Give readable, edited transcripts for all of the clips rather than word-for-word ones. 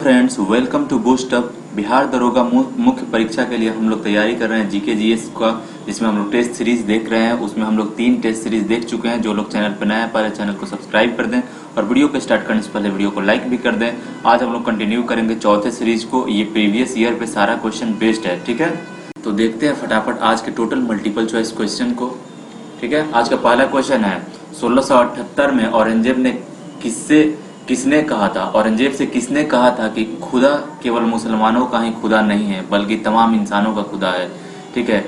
Friends, welcome to boost up. Bihar दरोगा मुख्य परीक्षा के लिए हम लोग तैयारी कर रहे हैं जीके जीएस का, जिसमें हम लोग टेस्ट सीरीज देख रहे हैं। उसमें हम लोग 3 टेस्ट सीरीज देख चुके हैं। जो लोग चैनल पर नए हैं, पहले चैनल को सब्सक्राइब कर दें और वीडियो को स्टार्ट करने से पहले वीडियो को लाइक भी कर दें। आज हम लोग कंटिन्यू करेंगे चौथे सीरीज को। ये प्रीवियस ईयर पे सारा क्वेश्चन बेस्ड है, ठीक है। तो देखते हैं फटाफट आज के टोटल मल्टीपल चॉइस क्वेश्चन को, ठीक है। आज का पहला क्वेश्चन है, 1678 में औरंगजेब ने किसने कहा था, औरंगजेब से किसने कहा था कि खुदा केवल मुसलमानों का ही खुदा नहीं है बल्कि तमाम इंसानों का खुदा है, ठीक है।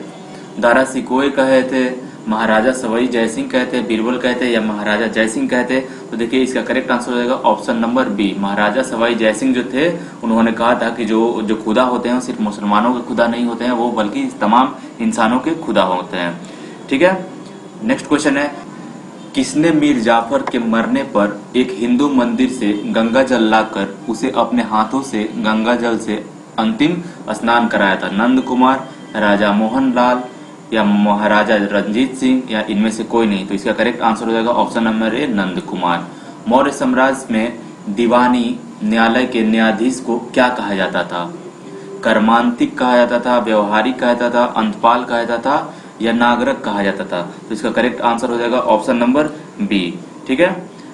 दारा सिकोए कहे थे, महाराजा सवाई जयसिंह कहते, बीरबल कहते या महाराजा जयसिंह कहते। तो देखिए इसका करेक्ट आंसर हो जाएगा ऑप्शन नंबर बी। महाराजा सवाई जयसिंह जो थे, उन्होंने कहा था कि जो खुदा होते हैं सिर्फ मुसलमानों के खुदा नहीं होते हैं, वो बल्कि तमाम इंसानों के खुदा होते हैं, ठीक है। नेक्स्ट क्वेश्चन है, किसने मीर जाफर के मरने पर एक हिंदू मंदिर से गंगा जल लाकर उसे अपने हाथों से गंगा जल से अंतिम स्नान कराया था? नंद कुमार, राजा मोहन लाल या महाराजा रंजीत सिंह या इनमें से कोई नहीं। तो इसका करेक्ट आंसर हो जाएगा ऑप्शन नंबर ए, नंद कुमार। मौर्य साम्राज्य में दीवानी न्यायालय के न्यायाधीश को क्या कहा जाता था? कर्मांतिक कहा जाता था, व्यवहारिक कहा जाता था, अंतपाल कहा जाता था या नागरिक कहा जाता था? तो इसका करेक्ट आंसर हो जाएगा ऑप्शन नंबर बी, ठीक है।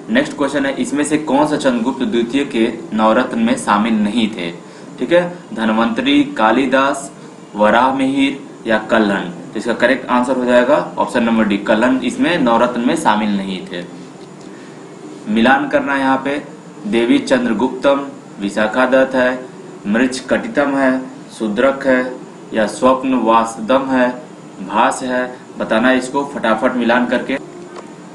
नेक्स्ट क्वेश्चन है, इसमें से कौन सा चंद्रगुप्त द्वितीय के नवरत्न में शामिल नहीं थे? ठीक है, धनवंतरी, कालिदास, वराहमिहिर या कल्हण? तो इसका करेक्ट आंसर हो जाएगा ऑप्शन नंबर डी, कल्हण इसमें नवरत्न में शामिल नहीं थे। मिलान करना है यहाँ पे, देवी चंद्रगुप्तम विशाखा दत्त है, मृच कटितम है, शूद्रक है या स्वप्न वासदम है, भास है? बताना है इसको फटाफट मिलान करके।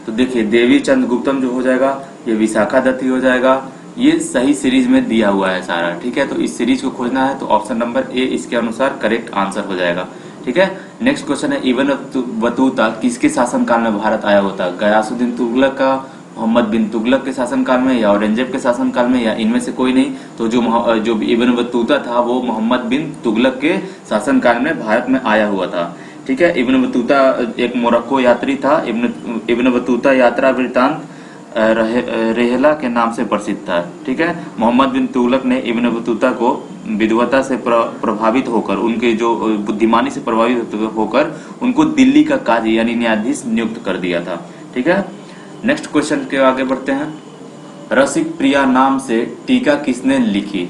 तो देखिए देवी चंद्रगुप्तम जो हो जाएगा ये विशाखा दत्त ही हो जाएगा। ये सही सीरीज में दिया हुआ है सारा, ठीक है। तो इस सीरीज को खोजना है तो ऑप्शन नंबर ए इसके अनुसार करेक्ट आंसर हो जाएगा, ठीक है। नेक्स्ट क्वेश्चन है, इब्न बतूता किसके शासनकाल में भारत आया होता? गयासुद्दीन तुगलक का, मोहम्मद बिन तुगलक के शासनकाल में या औरंगजेब के शासनकाल में या इनमें से कोई नहीं? तो जो इब्न बतूता था वो मोहम्मद बिन तुगलक के शासनकाल में भारत में आया हुआ था, ठीक है। इब्न बतूता एक मोरक्को यात्री था। इब्न बतूता यात्रा वृत्तांत रेहला के नाम से प्रसिद्ध था, ठीक है। मोहम्मद बिन तुगलक ने इब्न बतूता को विद्वता से प्रभावित होकर, उनके जो बुद्धिमानी से प्रभावित होकर उनको दिल्ली का काजी यानी न्यायाधीश नियुक्त कर दिया था, ठीक है। नेक्स्ट क्वेश्चन के आगे बढ़ते हैं, रसिक प्रिया नाम से टीका किसने लिखी?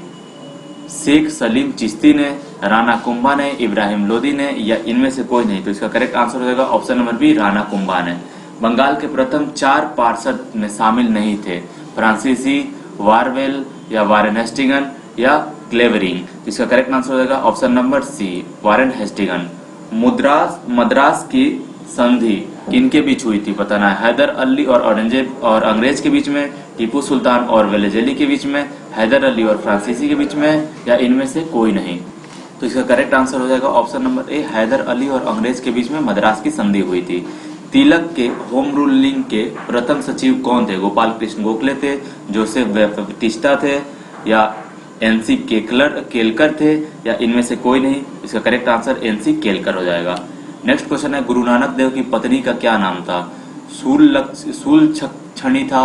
शेख सलीम चिश्ती ने, राणा कुंभा ने, इब्राहिम लोदी ने या इनमें से कोई नहीं? तो इसका करेक्ट आंसर हो जाएगा option number B, Rana Kumbha ने। बंगाल के प्रथम 4 पार्षद में शामिल नहीं थे? फ्रांसीसी, वारवेल या वारेन हेस्टिंगन या क्लेवरिंग? तो इसका करेक्ट आंसर हो जाएगा option number C, Warren Hastings. Madras की संधि किनके बीच हुई थी? बताना है। हैदर अली और औरंगजेब और अंग्रेज के बीच में, टीपू सुल्तान और वेलेजली के बीच में, हैदर अली और फ्रांसीसी के बीच में या इनमें से कोई नहीं? तो इसका करेक्ट आंसर हो जाएगा option number A, Hyder Ali और अंग्रेज के बीच में मद्रास की संधि हुई थी। तिलक के होम रूलिंग के प्रथम सचिव कौन थे? गोपाल कृष्ण गोखले थे, जोसेफ बैप्टिस्टा थे या एनसी केलकर थे या इनमें से कोई नहीं? इसका करेक्ट आंसर एनसी केलकर हो जाएगा। नेक्स्ट क्वेश्चन है, गुरु नानक देव की पत्नी का क्या नाम था? शूलक्षणी था,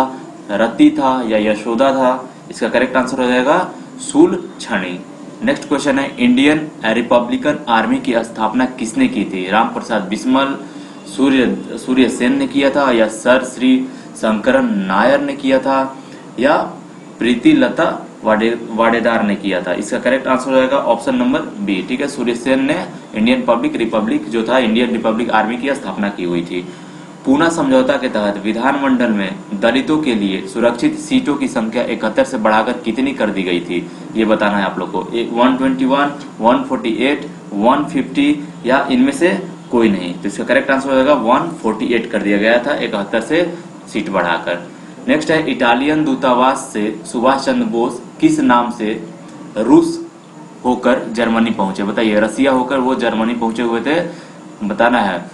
रति था या यशोदा था? इसका करेक्ट आंसर हो जाएगा शूलक्षणी। नेक्स्ट क्वेश्चन है, इंडियन रिपब्लिकन आर्मी की स्थापना किसने की थी? राम प्रसाद बिस्मल, सूर्य सेन ने किया था या सर श्री शंकरन नायर ने किया था या प्रीतिलता वाडेदार ने किया था? इसका करेक्ट आंसर हो जाएगा ऑप्शन नंबर बी, ठीक है। सूर्य सेन ने इंडियन रिपब्लिक जो था, इंडियन रिपब्लिक आर्मी की स्थापना की हुई थी। पूना समझौता के तहत विधानमंडल में दलितों के लिए सुरक्षित सीटों की संख्या 71 से बढ़ाकर कितनी कर दी गई थी? ये बताना है आप लोग को। 121, 148, 150 या इनमें से कोई नहीं? तो इसका करेक्ट आंसर हो जाएगा 148 कर दिया गया था 71 से सीट बढ़ाकर। नेक्स्ट है, इटालियन दूतावास से सुभाष चंद्र बोस किस नाम से रूस होकर जर्मनी पहुंचे? बताइए, रसिया होकर वो जर्मनी पहुंचे हुए थे। बताना है,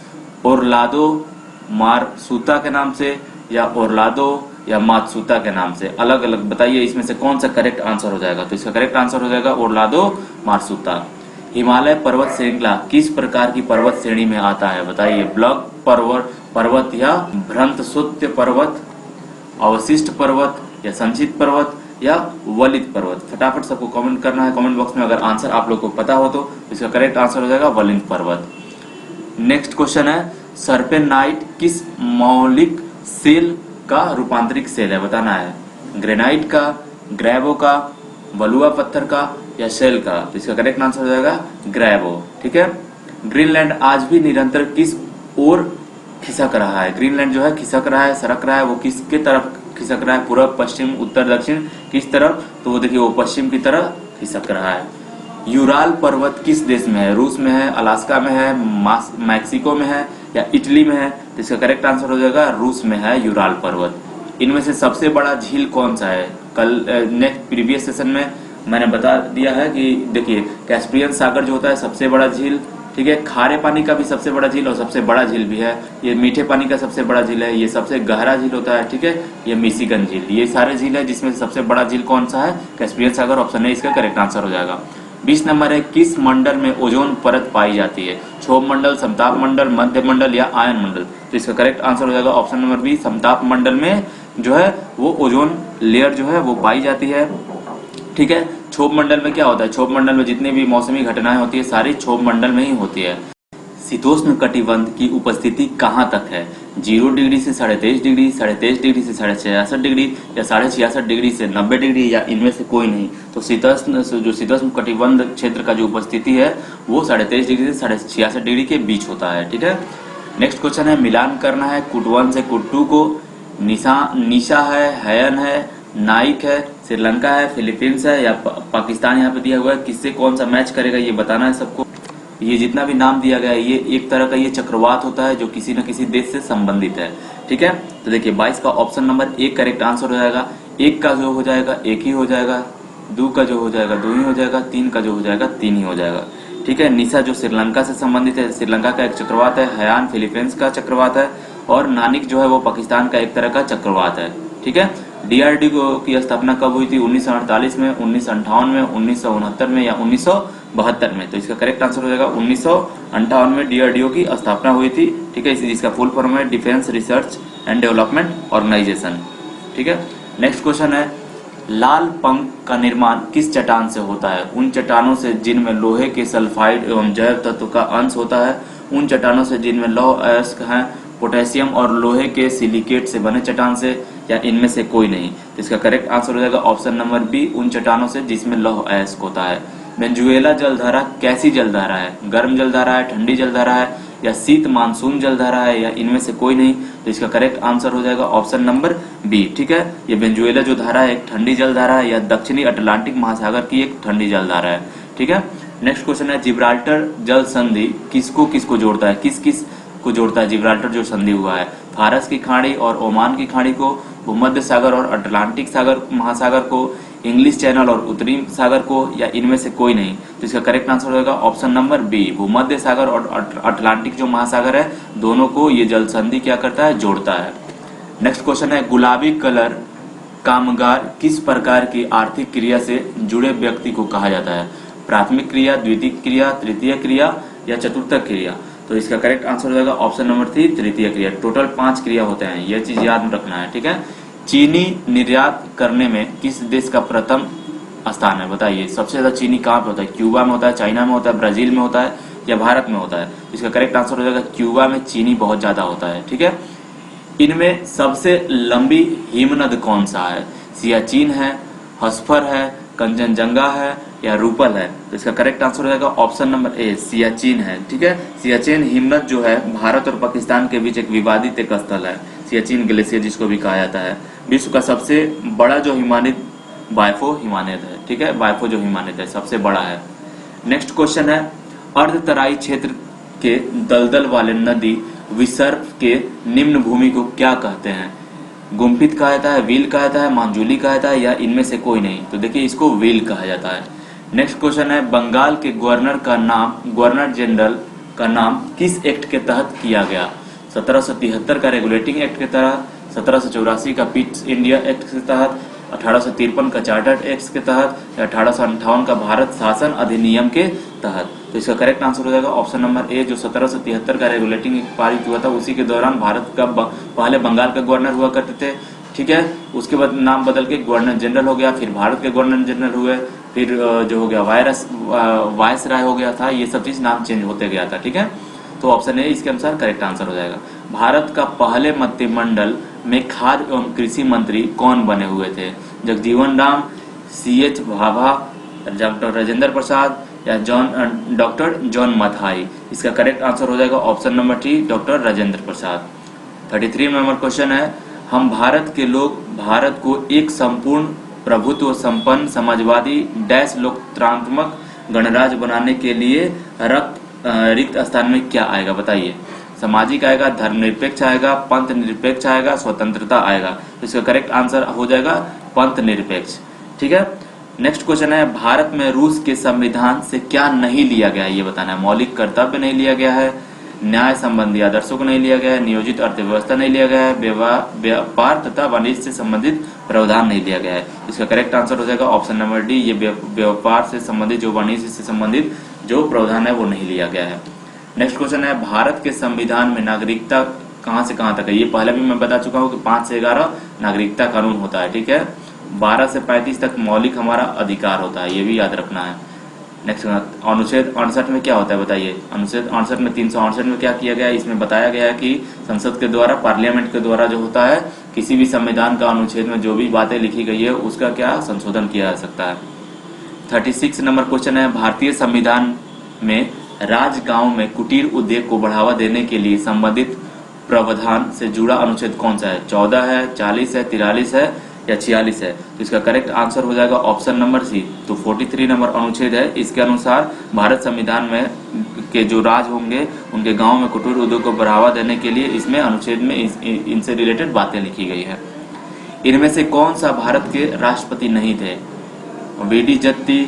ओरलादो मारसूता के नाम से या ओरलादो या मातसूता के नाम से? अलग अलग बताइए इसमें से कौन सा करेक्ट आंसर हो जाएगा? तो इसका करेक्ट आंसर हो जाएगा ओरलादो मारसूता। हिमालय पर्वत श्रृंखला किस प्रकार की पर्वत श्रेणी में आता है? बताइए, ब्लॉक पर्वत या भ्रंतसुत्य पर्वत, अवशिष्ट पर्वत या संचित पर्वत या वलित पर्वत? फटाफट सबको कमेंट करना है कमेंट बॉक्स में, अगर आंसर आप लोग को पता हो तो इसका करेक्ट आंसर हो जाएगा वलित पर्वत। नेक्स्ट क्वेश्चन है, सर्पेनाइट किस मौलिक सेल का रूपांतरिक सेल है? बताना है, ग्रेनाइट का, ग्रेवो का, बलुआ पत्थर का या शेल का? तो इसका करेक्ट आंसर हो जाएगा ग्रेवो। ठीक है। ग्रीनलैंड आज भी निरंतर किस ओर खिसक रहा है? ग्रीनलैंड जो है खिसक रहा है, सरक रहा है, वो किसके तरफ खिसक रहा है? पूर्व, पश्चिम, उत्तर, दक्षिण, किस तरफ? तो वो देखिए वो पश्चिम की तरफ खिसक रहा है। यूराल पर्वत किस देश में है? रूस में है, अलास्का में है, मैक्सिको में है या इटली में है? तो इसका करेक्ट आंसर हो जाएगा रूस में है यूराल पर्वत। इनमें से सबसे बड़ा झील कौन सा है? कल नेक्स्ट प्रीवियस सेशन में मैंने बता दिया है कि देखिए कैस्पियन सागर जो होता है सबसे बड़ा झील, ठीक है, खारे पानी का भी सबसे बड़ा झील और सबसे बड़ा झील भी है, ये मीठे पानी का सबसे बड़ा झील है, ये सबसे गहरा झील होता है, ठीक है, ये मिशिगन झील, ये सारे झील है जिसमें सबसे बड़ा झील कौन सा है? कैस्पियन सागर, ऑप्शन ए इसका करेक्ट आंसर हो जाएगा। 20 नंबर है, किस मंडल में ओजोन परत पाई जाती है? क्षोभ मंडल, समताप मंडल, मध्य मंडल या आयन मंडल? तो इसका करेक्ट आंसर हो जाएगा ऑप्शन नंबर बी, समताप मंडल में जो है वो ओजोन लेयर जो है वो पाई जाती है। ठीक है। क्षोभ मंडल में क्या होता है? क्षोभ मंडल में जितनी भी मौसमी घटनाएं होती है सारी क्षोभ मंडल में ही होती है। शीतोष्ण कटिबंध की उपस्थिति कहाँ तक है? 0 डिग्री से 23.5 डिग्री, 23.5 डिग्री से 66.5 डिग्री या 66.5 डिग्री से 90 डिग्री या इनमें से कोई नहीं? तो शीतोष्ण कटिबंध क्षेत्र का जो उपस्थिति है वो 23.5 डिग्री से 66.5 डिग्री के बीच होता है। ठीक है। नेक्स्ट क्वेश्चन है, मिलान करना है कुट 1 से कुट 2 को। निशा है, हयन है, नाइक है, श्रीलंका है, फिलीपींस है या पाकिस्तान यहाँ पे दिया हुआ है, किससे कौन सा मैच करेगा ये बताना है सबको। ये जितना भी नाम दिया गया है ये एक तरह का ये चक्रवात होता है जो किसी न किसी देश से संबंधित है। ठीक है। तो देखिए 22 का ऑप्शन नंबर 1 करेक्ट आंसर हो जाएगा। 1 का जो हो जाएगा 1 ही हो जाएगा, 2 का जो हो जाएगा 2 ही हो जाएगा, 3 का जो हो जाएगा 3 ही हो जाएगा। ठीक है। निशा जो श्रीलंका से संबंधित है, श्रीलंका का एक चक्रवात है, हयान फिलीपींस का चक्रवात है और नानिक जो है वो पाकिस्तान का एक तरह का चक्रवात है। ठीक है। डीआरडीओ की स्थापना कब हुई थी? 1948 में, 1958 में, 1969 में या 1972 में? तो इसका करेक्ट आंसर हो जाएगा 1958 में डीआरडीओ की स्थापना हुई थी। ठीक है। इसका फुल फॉर्म है defence research and development organisation. ठीक है। नेक्स्ट क्वेश्चन है, लाल पंख का निर्माण किस चट्टान से होता है? उन चट्टानों से जिनमें लोहे के सल्फाइड एवं जैव तत्व का अंश होता है, उन चट्टानों से जिनमें लौह अयस्क हैं, पोटेशियम और लोहे के सिलिकेट से बने चट्टान से या इनमें से कोई नहीं? तो इसका करेक्ट आंसर हो जाएगा ऑप्शन नंबर बी, उन चट्टानों से जिसमें लौह अयस्क होता है। वेनेजुएला जलधारा कैसी जलधारा है? गर्म जलधारा है, ठंडी जलधारा है या शीत मानसून जलधारा है या इनमें से कोई नहीं? तो इसका करेक्ट आंसर हो जाएगा ऑप्शन नंबर बी। ठीक है। ये वेनेजुएला जो धारा है एक ठंडी जलधारा है या दक्षिणी अटलांटिक महासागर की एक ठंडी जलधारा है। ठीक है। नेक्स्ट क्वेश्चन है, जिब्राल्टर जल संधि किसको किसको जोड़ता है? किस किस को जोड़ता है जिब्राल्टर जो संधि हुआ है? फारस की खाड़ी और ओमान की खाड़ी को, भूमध्य सागर और अटलांटिक सागर महासागर को, इंग्लिश चैनल और उत्तरी सागर को या इनमें से कोई नहीं? तो इसका करेक्ट आंसर हो जाएगा ऑप्शन नंबर बी, भूमध्य सागर और अटलांटिक जो महासागर है दोनों को ये जल संधि क्या करता है? जोड़ता है। नेक्स्ट क्वेश्चन है, गुलाबी कलर कामगार किस प्रकार की आर्थिक क्रिया से जुड़े व्यक्ति को कहा जाता है? प्राथमिक क्रिया, द्वितीय क्रिया, तृतीय क्रिया या चतुर्थ क्रिया? तो इसका करेक्ट आंसर हो जाएगा ऑप्शन नंबर 3, तृतीय क्रिया। टोटल 5 क्रिया होते हैं, यह चीज याद रखना है। ठीक है। चीनी निर्यात करने में किस देश का प्रथम स्थान है? बताइए सबसे ज्यादा चीनी कहाँ पे होता है? क्यूबा में होता है, चाइना में होता है, ब्राजील में होता है या भारत में होता है? इसका करेक्ट आंसर हो जाएगा क्यूबा में चीनी बहुत ज्यादा होता है। ठीक है। इनमें सबसे लंबी हिमनद कौन सा है? सियाचिन है, हस्फर है, कंचनजंगा है या रूपल है? तो इसका करेक्ट आंसर हो जाएगा ऑप्शन नंबर ए, सियाचिन है। ठीक है। सियाचिन हिमनद जो है भारत और पाकिस्तान के बीच एक विवादित एक स्थल है, सियाचिन ग्लेशियर जिसको भी कहा जाता है। विश्व का सबसे बड़ा जो हिमानद बायफो हिमानद है। ठीक है। बायफो जो हिमानद है सबसे बड़ा है। नेक्स्ट क्वेश्चन है, अर्धतराई क्षेत्र के दलदल वाले नदी विसर्प के निम्न भूमि को क्या कहते हैं? गुम्फित कहा जाता है, व्हील कहा जाता है, मांजुली कहा जाता है या इनमें से कोई नहीं? तो देखिए इसको व्हील कहा जाता है। नेक्स्ट क्वेश्चन है, बंगाल के गवर्नर जनरल का नाम किस एक्ट के तहत किया गया? 1773 का रेगुलेटिंग एक्ट के तहत, 1784 का पीस इंडिया एक्ट के तहत, 1853 का चार्टर्ड एक्ट के तहत या 1858 का भारत शासन अधिनियम के तहत? तो इसका करेक्ट आंसर हो जाएगा ऑप्शन नंबर ए, जो 1773 का रेगुलेटिंग एक्ट पारित हुआ था उसी के दौरान भारत का पहले बंगाल का गवर्नर हुआ करते थे। ठीक है। उसके बाद नाम बदल के गवर्नर जनरल हो गया, फिर भारत के गवर्नर जनरल हुए, फिर जो हो गया वायसराय हो गया था। ये सब चीज नाम चेंज होते गया था, ठीक है। तो ऑप्शन ए इसके अनुसार करेक्ट आंसर हो जाएगा। भारत का पहले मंत्रिमंडल में खाद्य एवं कृषि मंत्री कौन बने हुए थे? जगजीवन राम, CH भाभा, डॉक्टर राजेंद्र प्रसाद या डॉक्टर जॉन मथाई। इसका करेक्ट आंसर हो जाएगा option number T, doctor Rajendra Prasad. 33 number question है, हम भारत के लोग भारत को एक संपूर्ण प्रभुत्व संपन्न समाजवादी डैश लोकतंत्रात्मक गणराज्य बनाने के लिए रिक्त स्थान में क्या आएगा बताइए? सामाजिक आएगा, धर्मनिरपेक्ष आएगा, पंथ निरपेक्ष आएगा, स्वतंत्रता आएगा। तो इसका करेक्ट आंसर हो जाएगा पंथ निरपेक्ष, ठीक है। नेक्स्ट क्वेश्चन है, भारत में रूस के संविधान से क्या नहीं लिया गया है ये बताना है। मौलिक कर्तव्य नहीं लिया गया है, न्याय संबंधी आदर्शों को नहीं लिया गया है, नियोजित अर्थव्यवस्था नहीं लिया गया है, व्यापार तथा वाणिज्य से संबंधित प्रावधान नहीं लिया गया है। इसका करेक्ट आंसर हो जाएगा ऑप्शन नंबर डी, ये व्यापार से संबंधित जो वाणिज्य से संबंधित जो प्रावधान है वो नहीं लिया गया है। नेक्स्ट क्वेश्चन है, भारत के संविधान में नागरिकता कहां से कहां तक है? ये पहले भी मैं बता चुका हूँ कि 5 से 11 नागरिकता कानून होता है, ठीक है। 12 से 35 तक मौलिक हमारा अधिकार होता है, ये भी याद रखना है। नेक्स्ट अनुच्छेद 68 में क्या होता है बताइए? अनुच्छेद 68 में 368 में क्या किया गया है? इसमें बताया गया है कि संसद के द्वारा, पार्लियामेंट के द्वारा जो होता है, किसी भी संविधान का अनुच्छेद में जो भी बातें लिखी गई है उसका क्या संशोधन किया जा सकता है। 36 नंबर क्वेश्चन है, भारतीय संविधान में राजगांव में कुटीर उद्योग को बढ़ावा देने के लिए संबंधित प्रावधान से जुड़ा अनुच्छेद कौन सा है? 14 है, 40 है, 43 है या 46 है? तो इसका करेक्ट आंसर हो जाएगा ऑप्शन नंबर सी। तो 43 नंबर अनुच्छेद है, इसके अनुसार भारत संविधान में के जो राज होंगे उनके गांव में कुटीर उद्योग को बढ़ावा देने के लिए इसमें अनुच्छेद में इनसे रिलेटेड बातें लिखी गई है। इनमें से कौन सा भारत के राष्ट्रपति नहीं थे? VD जत्ती,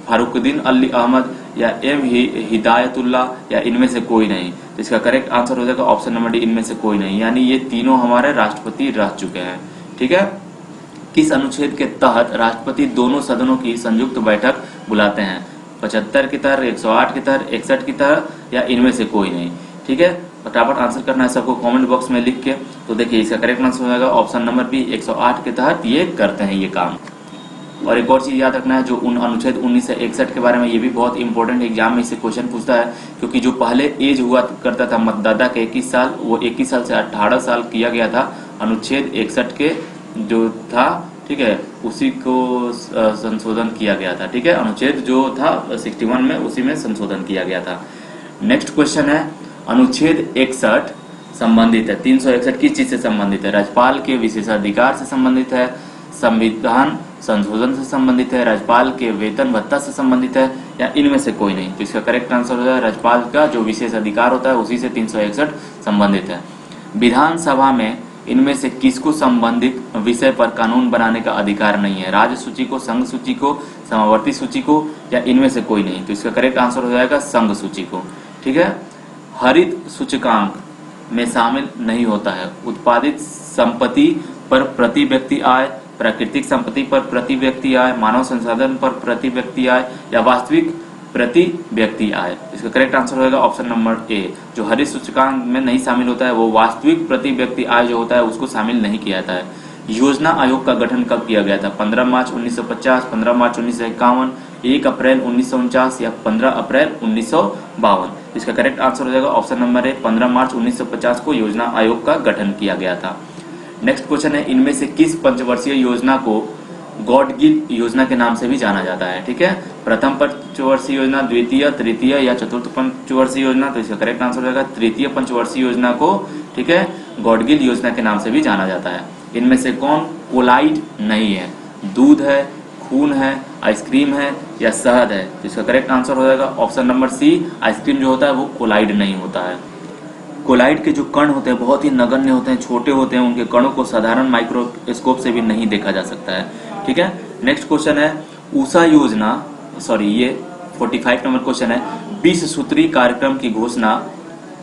फारूकुद्दीन अली अहमद या M हिदायतुल्ला या इनमें से कोई नहीं? तो इसका करेक्ट आंसर हो जाएगा ऑप्शन नंबर डी, इनमें से कोई नहीं। यानी ये तीनों हमारे राष्ट्रपति रह चुके हैं, ठीक है। किस अनुच्छेद के तहत राष्ट्रपति दोनों सदनों की संयुक्त बैठक बुलाते हैं? 75 की तरह, 108 की तरह, 61 की तरह या इनमें से कोई नहीं? ठीक है, फटाफट आंसर करना है सबको कमेंट बॉक्स में लिख के। तो देखिए इसका करेक्ट आंसर हो जाएगा ऑप्शन नंबर बी, 108 के तहत ये करते हैं ये काम। और एक और चीज याद रखना है, जो अनुच्छेद 19 से 61 के बारे में, ये भी बहुत इंपॉर्टेंट एग्जाम में इससे क्वेश्चन पूछता है, क्योंकि जो पहले एज हुआ करता था मतदाता के 21 साल, वो 21 साल से 18 साल किया गया था अनुच्छेद 61 के जो था, ठीक है, उसी को संशोधन किया गया था, ठीक है। अनुच्छेद जो था 61 में, उसी में संशोधन किया गया था। नेक्स्ट क्वेश्चन है, अनुच्छेद 61 संबंधित है, 361 किस चीज से संबंधित है? राज्यपाल के विशेषाधिकार से संबंधित है, संविधान संशोधन से संबंधित है, राज्यपाल के वेतन भत्ता से संबंधित है या इनमें से कोई नहीं? तो इसका करेक्ट आंसर हो जाएगा राज्यपाल का जो विशेष अधिकार होता है उसी से 361 संबंधित है। विधानसभा में इनमें से किसको संबंधित विषय पर कानून बनाने का अधिकार नहीं है? राज्य सूची को, संघ सूची को, समावर्ती सूची को या इनमें से कोई नहीं? तो इसका करेक्ट आंसर हो जाएगा संघ सूची को, ठीक है। हरित सूचकांक में शामिल नहीं होता है उत्पादित संपत्ति पर प्रति व्यक्ति आय, प्राकृतिक संपत्ति पर प्रति व्यक्ति आय, मानव संसाधन पर प्रति व्यक्ति आय या वास्तविक प्रति व्यक्ति आय? इसका करेक्ट आंसर होगा ऑप्शन नंबर ए, जो हरित सूचकांक में नहीं शामिल होता है वो वास्तविक प्रति व्यक्ति आय जो होता है उसको शामिल नहीं किया जाता है। योजना आयोग का गठन कब किया गया था? 15 मार्च 1950, 15 मार्च 1951, 1 अप्रैल 1949 या 15 अप्रैल 1952? इसका करेक्ट आंसर हो जाएगा ऑप्शन नंबर ए, 15 मार्च 1950 को योजना आयोग का गठन किया गया था। नेक्स्ट क्वेश्चन है, इनमें से किस पंचवर्षीय योजना को गॉडगिल योजना के नाम से भी जाना जाता है? ठीक है, प्रथम पंचवर्षीय योजना, द्वितीय, तृतीय या चतुर्थ पंचवर्षीय योजना? तो इसका करेक्ट आंसर हो जाएगा तृतीय पंचवर्षीय योजना को, ठीक है, गॉडगिल योजना के नाम से भी जाना जाता है। इनमें से कौन कोलाइड नहीं है? दूध है, खून है, आइसक्रीम है या शहद है? तो इसका करेक्ट आंसर हो जाएगा ऑप्शन नंबर सी, आइसक्रीम जो होता है वो कोलाइड नहीं होता है। कोलाइड के जो कण होते हैं बहुत ही नगण्य होते हैं, छोटे होते हैं, उनके कणों को साधारण माइक्रोस्कोप से भी नहीं देखा जा सकता है, ठीक है। नेक्स्ट क्वेश्चन है, उषा योजना, सॉरी ये 45 नंबर क्वेश्चन है, 20 सूत्री कार्यक्रम की घोषणा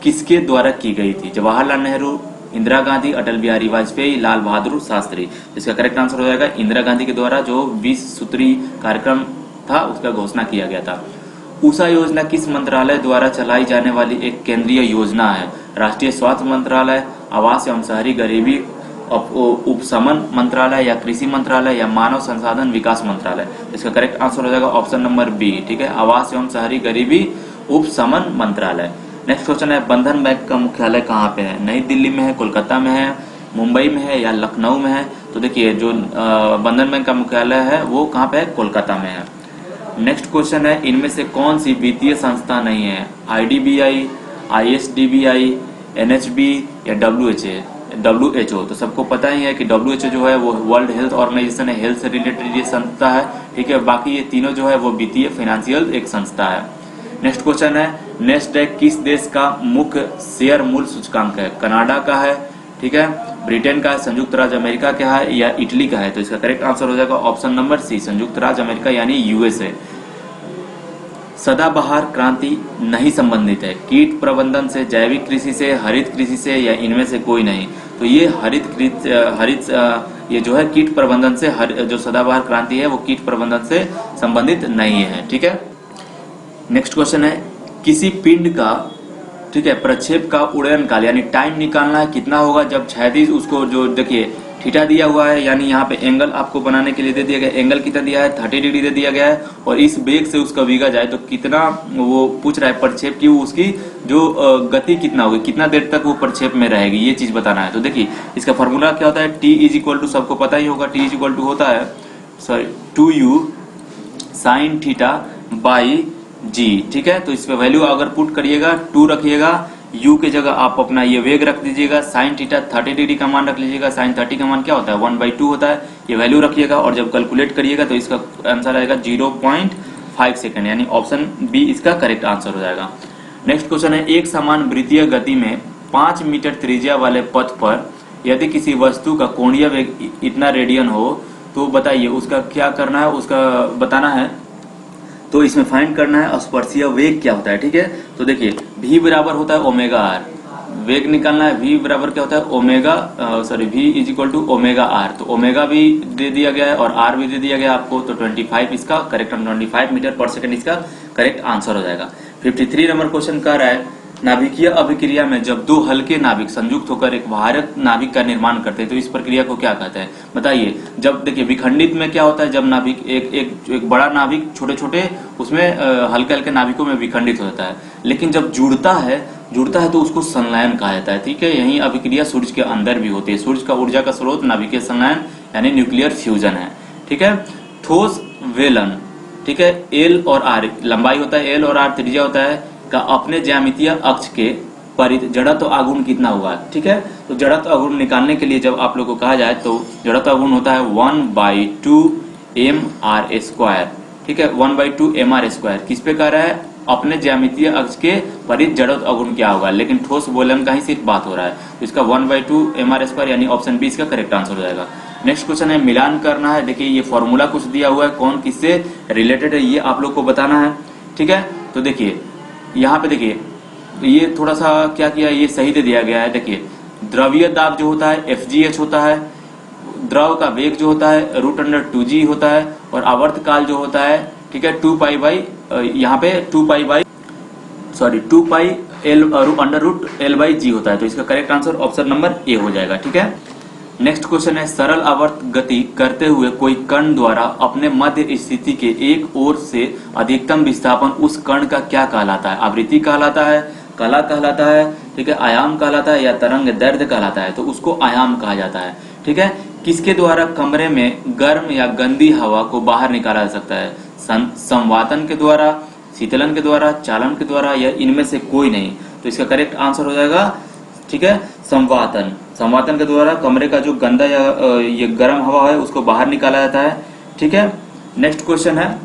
किसके द्वारा की गई थी? जवाहरलाल नेहरू, इंदिरा गांधी, अटल बिहारी वाजपेयी, लाल बहादुर शास्त्री? इसका करेक्ट आंसर हो जाएगा इंदिरा गांधी के द्वारा जो 20 सूत्री कार्यक्रम था उसका घोषणा किया गया था। उषा योजना किस मंत्रालय द्वारा चलाई जाने वाली एक केंद्रीय योजना है? राष्ट्रीय स्वास्थ्य मंत्रालय, आवास एवं शहरी गरीबी उपशमन मंत्रालय, या कृषि मंत्रालय, या मानव संसाधन विकास मंत्रालय। इसका करेक्ट आंसर हो जाएगा ऑप्शन नंबर बी, ठीक है, आवास एवं शहरी गरीबी उपशमन मंत्रालय। नेक्स्ट क्वेश्चन है, बंधन बैंक का मुख्यालय कहाँ पे है? नई दिल्ली में है, कोलकाता में है, मुंबई में है, या लखनऊ में है? तो देखिए जो बंधन बैंक का मुख्यालय है वो कहाँ पे है? कोलकाता में है। नेक्स्ट क्वेश्चन है, इनमें से कौन सी वित्तीय संस्था नहीं है? IDBI, ISDBI, NHB या WHO? तो सबको पता ही है कि WHO जो है वो वर्ल्ड हेल्थ ऑर्गेनाइजेशन है, हेल्थ से रिलेटेड ये संस्था है, ठीक है। बाकी ये तीनों जो है वो वित्तीय फाइनेंशियल एक संस्था है। नेक्स्ट क्वेश्चन है, नेस्डैक किस देश का मुख्य शेयर मूल्य सूचकांक है? कनाडा का है, ठीक है, ब्रिटेन का है, संयुक्त राज्य अमेरिका का है, या इटली का है? तो इसका करेक्ट आंसर हो जाएगा ऑप्शन नंबर सी, संयुक्त राज्य अमेरिका यानी USA। सदाबहार क्रांति नहीं संबंधित है? कीट प्रबंधन से, जैविक कृषि से, हरित कृषि से, या इनमें से कोई नहीं? तो ये ये जो है कीट प्रबंधन से, जो सदाबहार क्रांति है वो कीट प्रबंधन से संबंधित नहीं है, ठीक है। नेक्स्ट क्वेश्चन है, किसी पिंड का, ठीक है, प्रक्षेप का उड़न काल यानी टाइम निकालना है कितना होगा जब क्षैतिज उसको, जो देखिए थीटा दिया हुआ है यानी यहाँ पे एंगल आपको बनाने के लिए दे दिया गया, एंगल कितना दिया है? 30 डिग्री दे दिया गया है, और इस वेग से उसका भीगा जाए तो कितना वो पूछ रहा है प्रक्षेप की, उसकी जो गति कितना होगी, कितना देर तक वो प्रक्षेप में रहेगी, ये चीज बताना है। तो देखिए इसका फॉर्मूला क्या होता है? T इज इक्वल टू, सबको पता ही होगा, T इज इक्वल टू होता है 2u साइन थीटा बाई जी, ठीक है। तो इस पे वैल्यू अगर पुट करिएगा 2 रखिएगा, u के जगह आप अपना ये वेग रख दीजिएगा, साइन थीटा 30 डिग्री का मान रख लीजिएगा, साइन 30 का मान क्या होता है? 1/2 होता है, ये वैल्यू रखिएगा, और जब कैलकुलेट करिएगा तो इसका आंसर आएगा 0.5 सेकंड, यानी ऑप्शन बी इसका करेक्ट आंसर हो जाएगा। नेक्स्ट क्वेश्चन है, एक समान वृत्तीय गति में 5 मीटर त्रिज्या वाले पथ पर यदि किसी वस्तु का कोणीय वेग इतना रेडियन हो तो बताइए उसका क्या करना है, उसका बताना है। तो इसमें फाइंड करना है स्पर्शीय वेग क्या होता है, ठीक है। तो देखिए v बराबर होता है ओमेगा आर, वेग निकालना है, v बराबर क्या होता है? Omega v is equal to omega r. तो ओमेगा भी दे दिया गया है और आर भी दे दिया गया आपको, तो 25 इसका करेक्ट, 25 मीटर पर सेकंड इसका करेक्ट आंसर हो जाएगा। 53 नंबर क्वेश्चन कह रहा है, नाभिकीय अभिक्रिया में जब दो हल्के नाभिक संयुक्त होकर एक भारक नाभिक का निर्माण करते हैं तो इस प्रक्रिया को क्या कहते हैं? बताइए। जब देखिए विखंडित में क्या होता है? जब नाभिक एक बड़ा नाभिक छोटे छोटे उसमें हल्के हल्के नाभिकों में विखंडित होता है, लेकिन जब जुड़ता है तो उसको संलयन कहा जाता है, ठीक है। यही अभिक्रिया सूर्य के अंदर भी होती है। सूर्य का ऊर्जा का स्रोत नाभिकीय संलयन यानी न्यूक्लियर फ्यूजन है, ठीक है। ठोस वेलन, ठीक है, एल और आर लंबाई होता है, एल और आर त्रिज्या होता है का अपने ज्यामितीय अक्ष के परिध जड़त्व आघूर्ण कितना हुआ, ठीक है। तो जड़त्व आघूर्ण निकालने के लिए जब आप लोग को कहा जाए तो जड़त्व आघूर्ण होता है 1/2 mr², ठीक है, 1/2 mr²। किस पे कह रहा है? अपने ज्यामितीय अक्ष के परिध जड़त्व आघूर्ण क्या होगा, लेकिन ठोस बोलन का ही सिर्फ बात हो रहा है, तो इसका 1/2 mr² यानी ऑप्शन बी इसका करेक्ट आंसर हो जाएगा। नेक्स्ट क्वेश्चन है, मिलान करना है। देखिए ये फॉर्मूला कुछ दिया हुआ है, कौन किससे रिलेटेड है ये आप लोग को बताना है, ठीक है। तो देखिए यहाँ पे देखिए ये थोड़ा सा क्या किया, ये सही दे दिया गया है। देखिए द्रवीय दाब जो होता है FGH होता है, द्रव का वेग जो होता है √2g होता है, और आवर्त काल जो होता है, ठीक है, 2 पाई L/L/g होता है। तो इसका करेक्ट आंसर ऑप्शन नंबर ए हो जाएगा, ठीक है। नेक्स्ट क्वेश्चन है, सरल आवर्त गति करते हुए कोई कण द्वारा अपने मध्य स्थिति के एक ओर से अधिकतम विस्थापन उस कण का क्या कहलाता है? आवृत्ति कहलाता है, कला कहलाता है, ठीक है, आयाम कहलाता है, या तरंग दैर्ध्य कहलाता है? तो उसको आयाम कहा जाता है, ठीक है। किसके द्वारा कमरे में गर्म या गंदी हवा को बाहर निकाला जा सकता है? संवातन के द्वारा, शीतलन के द्वारा, चालन के द्वारा, या इनमें से कोई नहीं? तो इसका करेक्ट आंसर हो जाएगा, ठीक है, संवातन। संवातन के द्वारा कमरे का जो गंदा या ये गर्म हवा है उसको बाहर निकाला जाता है, ठीक है। नेक्स्ट क्वेश्चन है,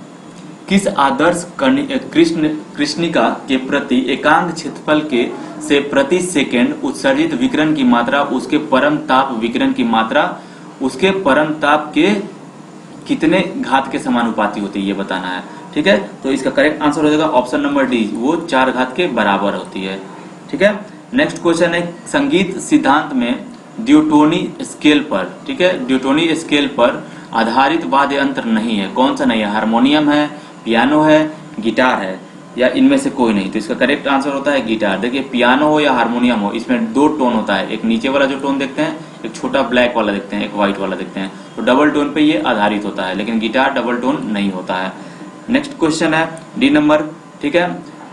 किस आदर्श कृष्णिका के प्रति एकांक क्षेत्रफल के से प्रति सेकंड उत्सर्जित विकिरण की मात्रा उसके परम ताप विकिरण की मात्रा उसके परम ताप के कितने घात के समानुपाती होती है, ये बताना है, ठीक है। तो इसका करेक्ट आंसर हो जाएगा ऑप्शन नंबर डी, वो 4 घात के बराबर होती है, ठीक है। नेक्स्ट क्वेश्चन है, संगीत सिद्धांत में ड्यूटोनी स्केल पर, ठीक है, ड्यूटोनी स्केल पर आधारित वाद्य यंत्र नहीं है, कौन सा नहीं है? हारमोनियम है, पियानो है, गिटार है? या इनमें से कोई नहीं। तो इसका करेक्ट आंसर होता है गिटार। देखिए पियानो हो या हारमोनियम हो, इसमें दो टोन होता है, एक नीचे वाला जो टोन देखते हैं, एक छोटा ब्लैक वाला देखते हैं, एक व्हाइट वाला देखते हैं, तो डबल टोन पे ये आधारित होता है, लेकिन गिटार डबल टोन नहीं होता है। नेक्स्ट क्वेश्चन है डी नंबर, ठीक है,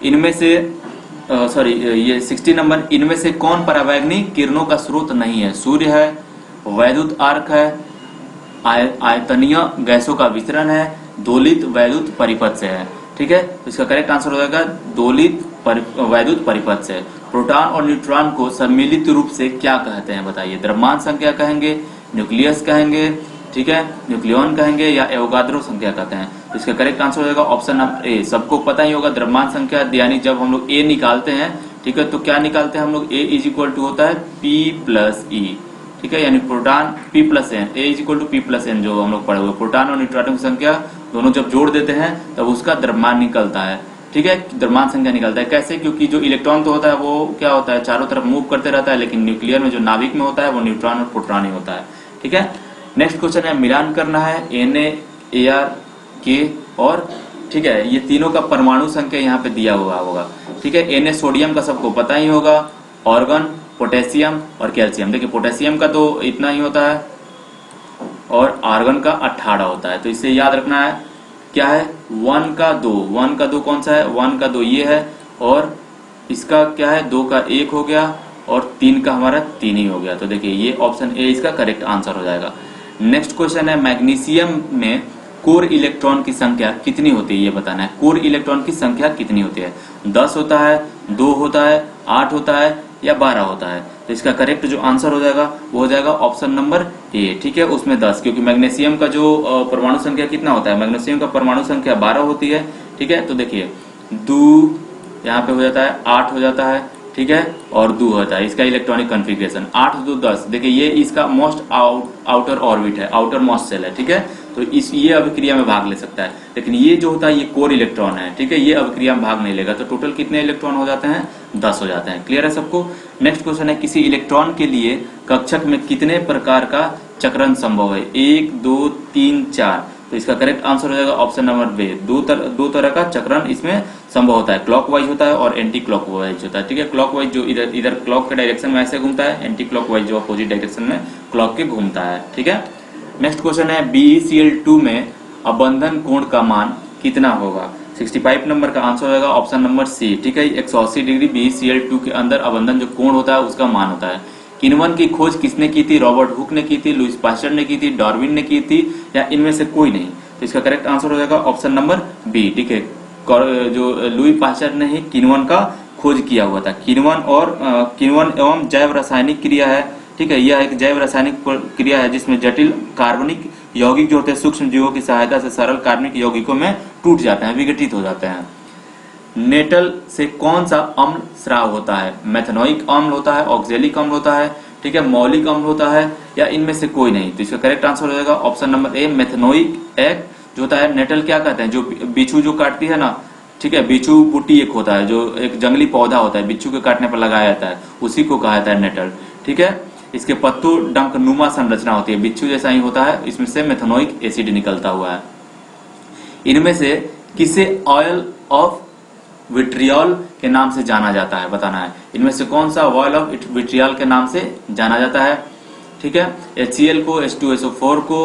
इनमें से ये 60 नंबर, इनमें से कौन परावैंगनिक किरणों का स्रोत नहीं है? सूर्य है, वैद्युत आर्क है, आयतनीय गैसों का वितरण है, दोलित वैद्युत परिपथ से है। ठीक है, तो इसका करेक्ट आंसर हो जाएगा दोलित वैद्युत परिपथ से। प्रोटॉन और न्यूट्रॉन को सम्मिलित रूप से क्या कहते हैं बताइए? द्रव्यमान संख्या कहेंगे, न्यूक्लियस कहेंगे, ठीक है, न्यूक्लियॉन कहेंगे, या एवोगाद्रो संख्या कहते हैं? तो इसका करेक्ट आंसर हो जाएगा ऑप्शन नंबर ए। सबको पता ही होगा द्रव्यमान संख्या, यानी जब हम लोग ए निकालते हैं, ठीक है, तो क्या निकालते हैं हम लोग? ए इज इक्वल टू होता है पी प्लस ई, ठीक है, यानी proton p plus n, A is equal to p plus n जो हम लोग पढ़े हुए। प्रोटॉन और न्यूट्रॉन की संख्या दोनों जब जोड़ देते हैं तब उसका द्रव्यमान निकलता है, ठीक है, द्रव्यमान संख्या निकलता है। कैसे? क्योंकि जो इलेक्ट्रॉन तो होता है वो क्या होता है, चारों तरफ मूव करते रहता है, लेकिन न्यूक्लियर में जो नाभिक में होता है वो न्यूट्रॉन और प्रोटॉन ही होता है। ठीक है, नेक्स्ट क्वेश्चन है, मिलान करना है Na, Ar, K और, ठीक है, ये तीनों का परमाणु संख्या यहाँ पे दिया हुआ होगा। ठीक है, Na सोडियम का सबको पता ही होगा, ऑर्गन, पोटेशियम और कैल्शियम। देखिए पोटेशियम का तो इतना ही होता है और आर्गन का 18 होता है। तो इसे याद रखना है, क्या है, 1 का 2, 1 का 2 कौन सा है? 1 का 2 ये है, और इसका क्या है, 2 का 1 हो गया, और 3 का हमारा 3 ही हो गया। तो देखिए ये ऑप्शन ए इसका करेक्ट आंसर हो जाएगा। नेक्स्ट क्वेश्चन है, मैग्नीशियम में कोर इलेक्ट्रॉन की संख्या कितनी होती है ये बताना है। कोर इलेक्ट्रॉन की संख्या कितनी होती है? 10 होता है, 2 होता है, 8 होता है, या 12 होता है? तो इसका करेक्ट जो आंसर हो जाएगा वो हो जाएगा ऑप्शन नंबर ए। ठीक है, उसमें 10, क्योंकि मैग्नीशियम का जो परमाणु संख्या कितना होता है? मैग्नीशियम का परमाणु संख्या 12 होती है। ठीक है, तो देखिए 2 यहाँ पे हो जाता है, 8 हो जाता है, ठीक है, और 2 होता है। इसका इलेक्ट्रॉनिक कॉन्फ़िगरेशन 8 2 10। देखिए ये इसका मोस्ट आउटर ऑर्बिट है, आउटर मोस्ट सेल है। ठीक है, तो ये अभिक्रिया में भाग ले सकता है, लेकिन ये जो होता है ये कोर इलेक्ट्रॉन है। ठीक है, ये अभिक्रिया में भाग नहीं लेगा। तो टोटल कितने इलेक्ट्रॉन हो जाते हैं? 10 हो जाते हैं। क्लियर है सबको? नेक्स्ट क्वेश्चन है, किसी इलेक्ट्रॉन के लिए कक्षक में कितने प्रकार का चक्रण संभव है? 1 2 3 4। तो इसका करेक्ट आंसर हो जाएगा ऑप्शन नंबर बी। दो तरह का चक्रण इसमें संभव होता है, क्लॉकवाइज होता है और एंटी क्लॉकवाइज होता है। ठीक है, क्लॉकवाइज जो इधर क्लॉक के डायरेक्शन में ऐसे घूमता है, एंटी क्लॉकवाइज जो अपोजिट डायरेक्शन में क्लॉक के घूमता है। ठीक है, नेक्स्ट क्वेश्चन है, BeCl2 में अबंधन कोण का मान कितना होगा? 65 नंबर का आंसर होगा ऑप्शन नंबर सी। ठीक है, 180 डिग्री BeCl2 के अंदर अबंधन जो कोण होता है उसका मान होता है। किण्वन की खोज किसने की थी? रॉबर्ट हुक ने की थी, लुईस पास्चर ने की थी, डार्विन ने की थी, या इनमें से कोई नहीं? तो इसका करेक्ट आंसर हो जाएगा ऑप्शन नंबर बी। ठीक है, जो लुई पास्चर ने ही किण्वन का खोज किया हुआ था। किण्वन एवं जैव रासायनिक क्रिया है। ठीक है, यह एक जैव रासायनिक क्रिया है जिसमें जटिल कार्बनिक यौगिक जो होते हैं सूक्ष्म जीवों की सहायता से सरल कार्बनिक यौगिकों में टूट जाते हैं, विघटित हो जाते हैं। नेटल से कौन सा अम्ल स्राव होता है? मेथनोइक अम्ल होता है, ऑक्जेलिक अम्ल होता है, ठीक है, मौलिक अम्ल होता है, या इनमें से कोई नहीं? तो इसका करेक्ट आंसर हो जाएगा ऑप्शन नंबर ए, मेथनोइक एक जो होता है। नेटल क्या कहते हैं? जो बिच्छू जो काटती है ना, ठीक है, बिच्छू बुट्टी एक होता है, जो एक जंगली पौधा होता है, बिच्छू के काटने पर लगाया जाता है, उसी को कहा जाता है नेटल। ठीक है, इसके पत्तों डंक नुमा संरचना होती है, बिच्छू जैसा ही होता है, इसमें से मेथनोइक एसिड निकलता हुआ है। इनमें से किसे ऑयल ऑफ विट्रियल के नाम से जाना जाता है बताना है। इनमें से कौन सा ऑयल ऑफ विट्रियल के नाम से जाना जाता है? ठीक है, HCl को, H2SO4 को,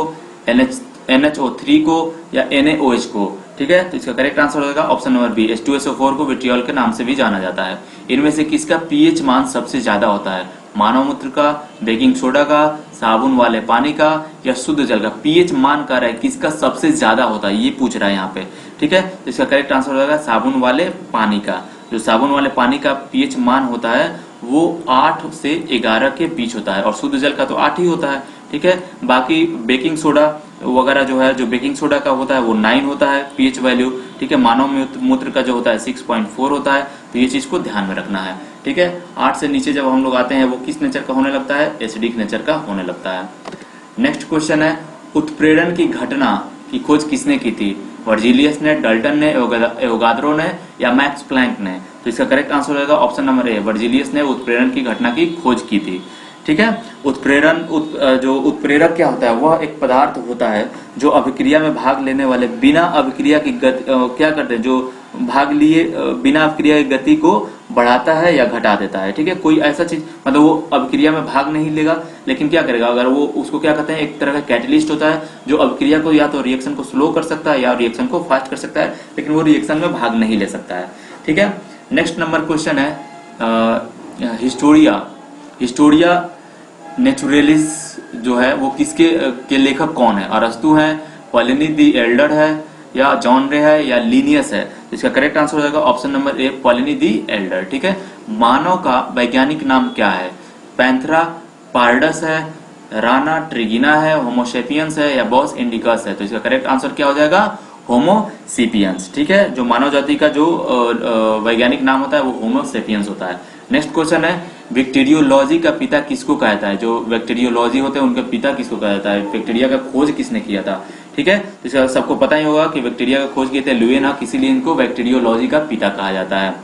NHO3 को, या NaOH को? ठीक है, तो इसका करेक्ट आंसर हो जाएगा ऑप्शन नंबर बी, H2SO4 को विट्रियल के नाम से भी जाना जाता है। इनमें से किसका पीएच मान सबसे ज्यादा होता है? मानव मूत्र का, बेकिंग सोडा का, साबुन वाले पानी का, या शुद्ध जल का? पीएच मान कर रहा है किसका सबसे ज्यादा होता है ये पूछ रहा है यहाँ पे। ठीक है, तो इसका करेक्ट आंसर हो जाएगा साबुन वाले पानी का। जो साबुन वाले पानी का पीएच मान होता है वो 8 से 11 के बीच होता है, और शुद्ध जल का तो 8 ही होता है। ठीक है, बाकी बेकिंग सोडा वगैरह जो है, जो बेकिंग सोडा का होता है वो 9 होता है पीएच वैल्यू। ठीक है, मानव मूत्र का जो होता है 6.4 होता है। तो ये चीज को ध्यान में रखना है। ठीक है, 8 से नीचे जब हम लोग आते हैं वो किस नेचर का होने लगता है? एसिडिक नेचर का होने लगता है। नेक्स्ट क्वेश्चन है, उत्प्रेरण की घटना की खोज किसने की थी? वर्जिलियस ने, डाल्टन ने, एवोगाद्रो ने, या मैक्स प्लैंक ने? तो इसका करेक्ट आंसर होगा ऑप्शन नंबर ए, वर्जिलियस ने उत्प्रेरण की घटना की खोज की थी। ठीक है, जो उत्प्रेरक क्या होता है? वह एक पदार्थ होता है जो अभिक्रिया में भाग लेने वाले बिना अभिक्रिया की क्या करते हैं, जो भाग लिए बिना अभिक्रिया की गति को बढ़ाता है या घटा देता है। ठीक है, कोई ऐसा चीज मतलब वो अभिक्रिया में भाग नहीं लेगा, लेकिन क्या करेगा, अगर वो उसको क्या कहते हैं, एक तरह का कैटलिस्ट होता है जो अभिक्रिया को या तो रिएक्शन को स्लो कर सकता है या रिएक्शन को फास्ट कर सकता है, लेकिन वो रिएक्शन में भाग नहीं ले सकता है। ठीक है, नेक्स्ट नंबर क्वेश्चन है हिस्टोरिया नेचुरलिस जो है वो किसके के लेखक कौन है? अरस्तु है, प्लिनी द एल्डर है, या जॉन रे है, या लीनियस है? तो इसका करेक्ट आंसर हो जाएगा option number A, Pliny the Elder. ठीक है, मानव का वैज्ञानिक नाम क्या है? पैंथरा पार्डस है, राना ट्रिगिना है, होमोसेपियंस है, या बॉस इंडिकस है? तो इसका करेक्ट आंसर क्या हो जाएगा? होमोसेपियंस। ठीक है, जो मानव जाति का जो वैज्ञानिक नाम होता है वो होमोसेपियंस होता है। नेक्स्ट क्वेश्चन है बैक्टीरियोलॉजी का पिता किसको कहता है? जो बैक्टीरियोलॉजी होते हैं उनका पिता किसको कहता है? बैक्टीरिया का खोज किसने किया था? ठीक है, तो इसका सबको पता ही होगा कि बैक्टीरिया का खोज किए थे लुएनहॉक, इसीलिए इनको बैक्टीरियोलॉजी का पिता कहा जाता है।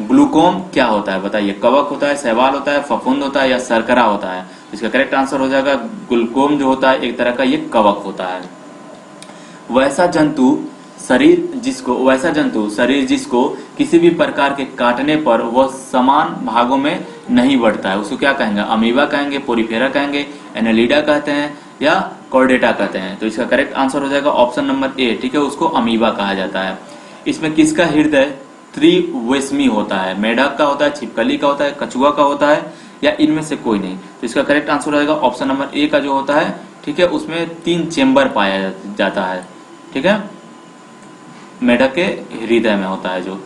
ग्लूकोम क्या होता है बताइए? कवक होता है, शैवाल होता है, फफूंद होता है, या शर्करा होता है? इसका करेक्ट आंसर हो जाएगा ग्लूकोम जो होता है एक तरह का ये कवक होता है। वैसा जंतु शरीर जिसको किसी भी प्रकार के काटने पर वह समान भागों में नहीं बढ़ता है, उसको क्या कहेंगे? अमीबा कहेंगे, पोरीफेरा कहेंगे, एनालिडा कहते हैं, या कॉर्डेटा कहते हैं? तो इसका करेक्ट आंसर हो जाएगा ऑप्शन नंबर ए। ठीक है, उसको अमीबा कहा जाता है। इसमें किसका हृदय त्रिवेशमी होता है? मेढक का होता है, छिपकली का होता है, कछुआ का होता है, या इनमें से कोई नहीं? तो इसका करेक्ट आंसर हो जाएगा ऑप्शन नंबर ए का जो होता है। ठीक है, उसमें 3 चेम्बर पाया जाता है। ठीक है, मेढक के हृदय में होता है। जो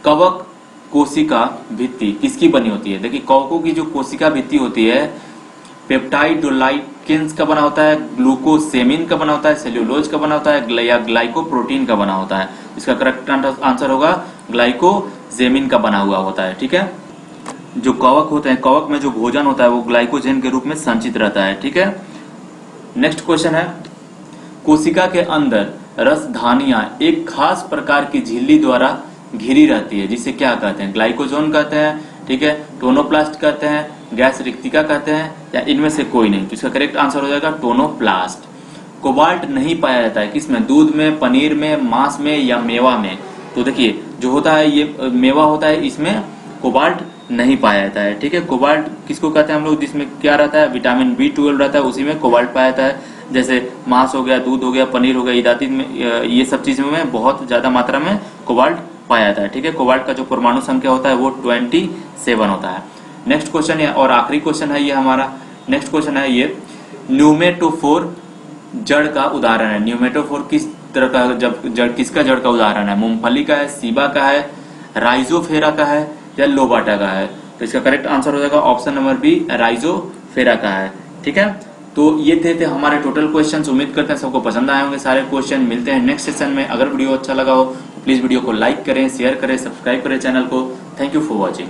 कवक कोशिका भित्ति किसकी बनी होती है? देखिए, कवकों की जो कोशिका भित्ति होती है पेप्टाइडोलाइकेंस का बना होता है, ग्लूकोसेमिन का बना होता है, सेल्यूलोज का बना होता है, या ग्लाइकोप्रोटीन का बना होता है? इसका करेक्ट आंसर होगा ग्लाइकोजेमिन का बना हुआ होता है। ठीक है, जो कवक होते हैं, कवक में जो भोजन होता है वो ग्लाइकोजेन के रूप में संचित रहता है। ठीक है, नेक्स्ट क्वेश्चन है कोशिका के अंदर रसधानियां एक खास प्रकार की झिल्ली द्वारा घिरी रहती है, जिसे क्या कहते हैं? ग्लाइकोजोन कहते हैं, ठीक है, टोनोप्लास्ट कहते हैं, गैस रिक्तिका कहते हैं, या इनमें से कोई नहीं? तो इसका करेक्ट आंसर हो जाएगा टोनोप्लास्ट। कोबाल्ट नहीं पाया जाता है किसमें? दूध में, पनीर में, मांस में, या मेवा में? तो देखिए, जो होता है ये मेवा होता है, इसमें कोबाल्ट नहीं पाया जाता है। ठीक है, कोबाल्ट किसको कहते हैं हम लोग? जिसमें क्या रहता है? विटामिन B12 रहता है, उसी में कोबाल्ट पाया जाता है। जैसे मांस हो गया, दूध हो गया, पनीर हो गया, इत्यादि में ये सब चीजों में बहुत ज्यादा मात्रा में कोबाल्ट पाया जाता है। ठीक है, कोबाल्ट का जो परमाणु संख्या होता है वो 27 होता है। नेक्स्ट क्वेश्चन है और आखिरी क्वेश्चन है ये हमारा। नेक्स्ट क्वेश्चन है ये न्यूमेटोफोर जड़ का उदाहरण है। न्यूमेटोफोर किस तरह का जड़ किसका जड़ का उदाहरण है? मूंगफली का है, सीबा का है, राइजोफेरा का है, या लोबाटा का है? तो इसका करेक्ट आंसर हो जाएगा ऑप्शन नंबर बी, राइजोफेरा का है। ठीक है, तो ये थे हमारे टोटल क्वेश्चंस। उम्मीद करते हैं सबको पसंद आए होंगे सारे क्वेश्चन। मिलते हैं नेक्स्ट सेशन में। अगर वीडियो अच्छा लगा हो तो प्लीज वीडियो को लाइक करें, शेयर करें, सब्सक्राइब करें चैनल को। Thank you for watching.